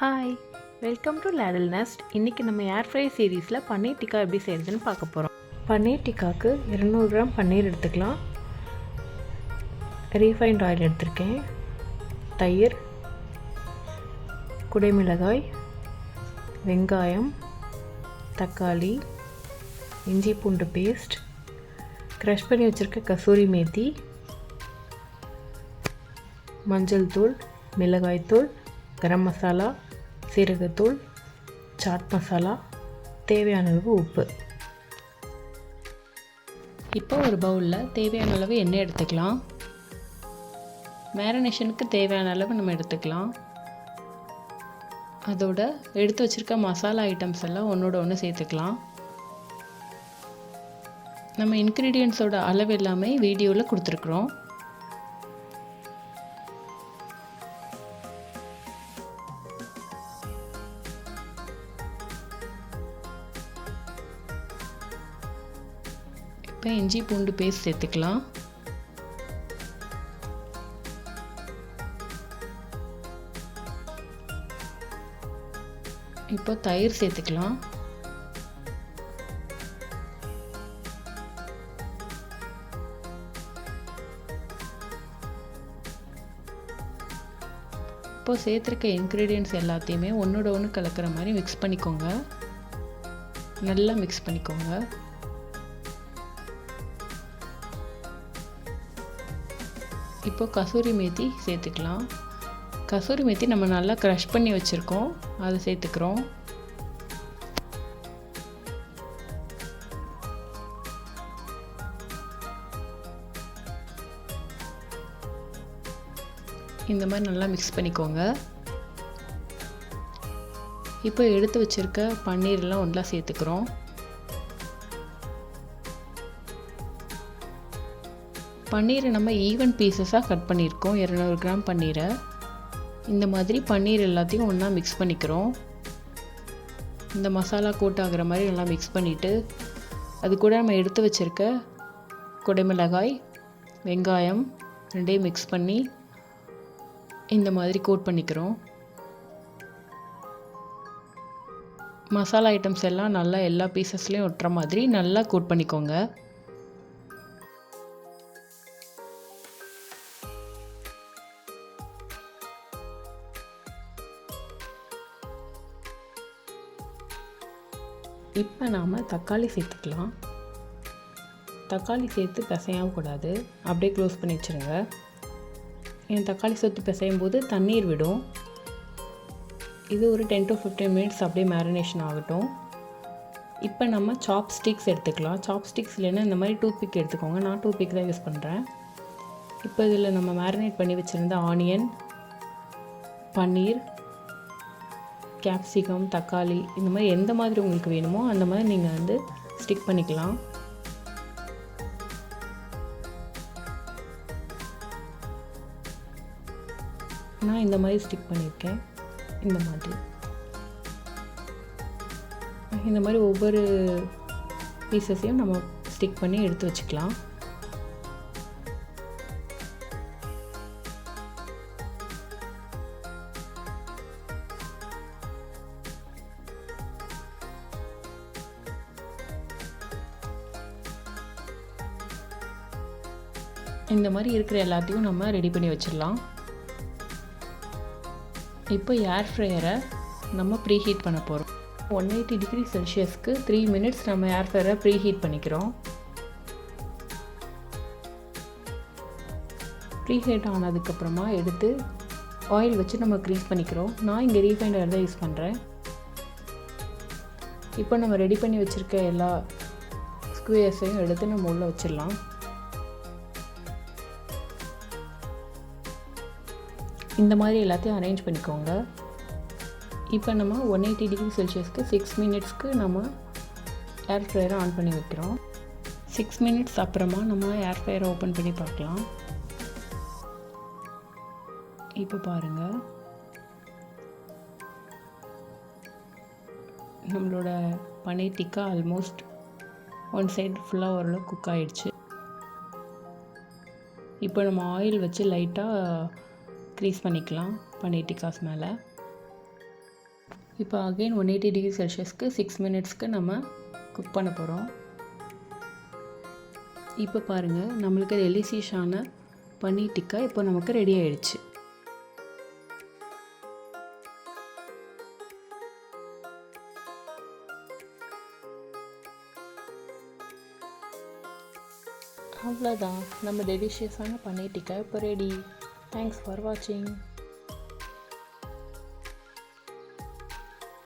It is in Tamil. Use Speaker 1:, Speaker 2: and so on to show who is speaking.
Speaker 1: Hi, welcome to Ladle Nest. இன்றைக்கி நம்ம ஏர் ஃப்ரை சீரீஸில் பன்னீர் டிக்கா எப்படி செய்கிறதுன்னு பார்க்க போகிறோம். பன்னீர் டிக்காவுக்கு 200 கிராம் பன்னீர் எடுத்துக்கலாம். ரீஃபைண்ட் ஆயில் எடுத்திருக்கேன். தயிர், குடைமிளகாய், வெங்காயம், தக்காளி, இஞ்சி பூண்டு பேஸ்ட், க்ரஷ் பண்ணி வச்சுருக்க கசூரி மேத்தி, மஞ்சள் தூள், மிளகாய்த்தூள், கரம் மசாலா, சீரகத்தூள், சாட் மசாலா, தேவையான அளவு உப்பு. இப்போ ஒரு பவுலில் தேவையான அளவு எண்ணெய் எடுத்துக்கலாம். மேரினேஷனுக்கு தேவையான அளவு நம்ம எடுத்துக்கலாம். அதோட எடுத்து வச்சுருக்க மசாலா ஐட்டம்ஸ் எல்லாம் ஒன்றோட ஒன்று சேர்த்துக்கலாம். நம்ம இன்க்ரீடியன்ஸோட அளவு எல்லாமே வீடியோவில் கொடுத்துருக்குறோம். இப்போ இஞ்சி பூண்டு பேஸ்ட் சேர்த்துக்கலாம். இப்போ தயிர் சேர்த்துக்கலாம். இப்போ சேர்த்துருக்க இன்க்ரீடியன்ட்ஸ் எல்லாத்தையுமே ஒன்றோட ஒன்று கலக்கிற மாதிரி மிக்ஸ் பண்ணிக்கோங்க. நல்லா மிக்ஸ் பண்ணிக்கோங்க. இப்போ கசூரி மேத்தி சேர்த்துக்கலாம். கசூரி மேத்தி நம்ம நல்லா க்ரஷ் பண்ணி வச்சுருக்கோம், அதை சேர்த்துக்கிறோம். இந்த மாதிரி நல்லா மிக்ஸ் பண்ணிக்கோங்க. இப்போ எடுத்து வச்சுருக்க பன்னீர்லாம் ஒன்றா சேர்த்துக்கிறோம். பன்னீரை நம்ம ஈவன் பீசஸாக கட் பண்ணியிருக்கோம். 200 கிராம் பன்னீரை இந்த மாதிரி பன்னீர் எல்லாத்தையும் ஒன்றா மிக்ஸ் பண்ணிக்கிறோம். இந்த மசாலா கோட் ஆகிற மாதிரி நல்லா மிக்ஸ் பண்ணிவிட்டு அது கூட நம்ம எடுத்து வச்சுருக்க குடைமிளகாய், வெங்காயம் ரெண்டையும் மிக்ஸ் பண்ணி இந்த மாதிரி கோட் பண்ணிக்கிறோம். மசாலா ஐட்டம்ஸ் எல்லாம் நல்லா எல்லா பீசஸ்லேயும் ஒட்டுற மாதிரி நல்லா கோட் பண்ணிக்கோங்க. இப்போ நாம் தக்காளி சேர்த்துக்கலாம். தக்காளி சேர்த்து பிசையக்கூடாது, அப்படியே க்ளோஸ் பண்ணி வச்சுருங்க. என் தக்காளி சேர்த்து பிசையும் போது தண்ணீர் விடும். இது ஒரு 10 to 15 மினிட்ஸ் அப்படியே மேரினேஷன் ஆகட்டும். இப்போ நம்ம சாப்ஸ்டிக்ஸ் எடுத்துக்கலாம். சாப்ஸ்டிக்ஸ் இல்லைன்னா இந்த மாதிரி டூத்பிக் எடுத்துக்கோங்க. நான் டூத்பிக் தான் யூஸ் பண்ணுறேன். இப்போ இதில் நம்ம மேரினேட் பண்ணி வச்சுருந்த ஆனியன், பன்னீர், கேப்சிகம், தக்காளி இந்த மாதிரி எந்த மாதிரி உங்களுக்கு வேணுமோ அந்த மாதிரி நீங்கள் ஸ்டிக் பண்ணிக்கலாம். நான் இந்த மாதிரி ஸ்டிக் பண்ணியிருக்கேன். இந்த மாதிரி ஒவ்வொரு பீசஸையும் நம்ம ஸ்டிக் பண்ணி எடுத்து வச்சுக்கலாம். இந்த மாதிரி இருக்கிற எல்லாத்தையும் நம்ம ரெடி பண்ணி வச்சிடலாம். இப்போ ஏர் ஃப்ரையரை நம்ம ப்ரீ ஹீட் பண்ண போகிறோம். 180 டிகிரி செல்சியஸ்க்கு 3 மினிட்ஸ் நம்ம ஏர் ஃப்ரையரை ப்ரீ ஹீட் பண்ணிக்கிறோம். ப்ரீ ஹீட் ஆனதுக்கப்புறமா எடுத்து ஆயில் வச்சு நம்ம க்ரீஸ் பண்ணிக்கிறோம். நான் இங்கே ரீஃபைண்ட் ஆயில் தான் யூஸ் பண்ணுறேன். இப்போ நம்ம ரெடி பண்ணி வச்சுருக்க எல்லா ஸ்குயர்ஸையும் எடுத்து நம்ம உள்ளே வச்சிடலாம். இந்த மாதிரி எல்லாத்தையும் அரேஞ்ச் பண்ணிக்கோங்க. இப்போ நம்ம 180 டிகிரி செல்சியஸ்க்கு 6 மினிட்ஸ்க்கு நம்ம ஏர் ஃப்ரையரை ஆன் பண்ணி வைக்கிறோம். 6 மினிட்ஸ் அப்புறமா நம்ம ஏர் ஃப்ரையரை ஓப்பன் பண்ணி பார்க்கலாம். இப்போ பாருங்கள், நம்மளோட paneer tikka almost one side ஃபுல்லாக ஓரளவு குக் ஆகிடுச்சு. இப்போ நம்ம ஆயில் வச்சு லைட்டாக க்ரீஸ் பண்ணிக்கலாம் பன்னீர் டிக்காஸ் மேலே. இப்போ அகெயின் 180 டிகிரி செல்சியஸ்க்கு 6 மினிட்ஸ்க்கு நம்ம குக் பண்ண போகிறோம். இப்போ பாருங்கள், நம்மளுக்கு டெலிஷியஸான பன்னீர் டிக்கா இப்போ நமக்கு ரெடி ஆயிடுச்சு. அவ்வளோதான், நம்ம டெலிஷியஸான பன்னீர் டிக்கா இப்போ ரெடி. தேங்க்ஸ் ஃபார் வாட்சிங்.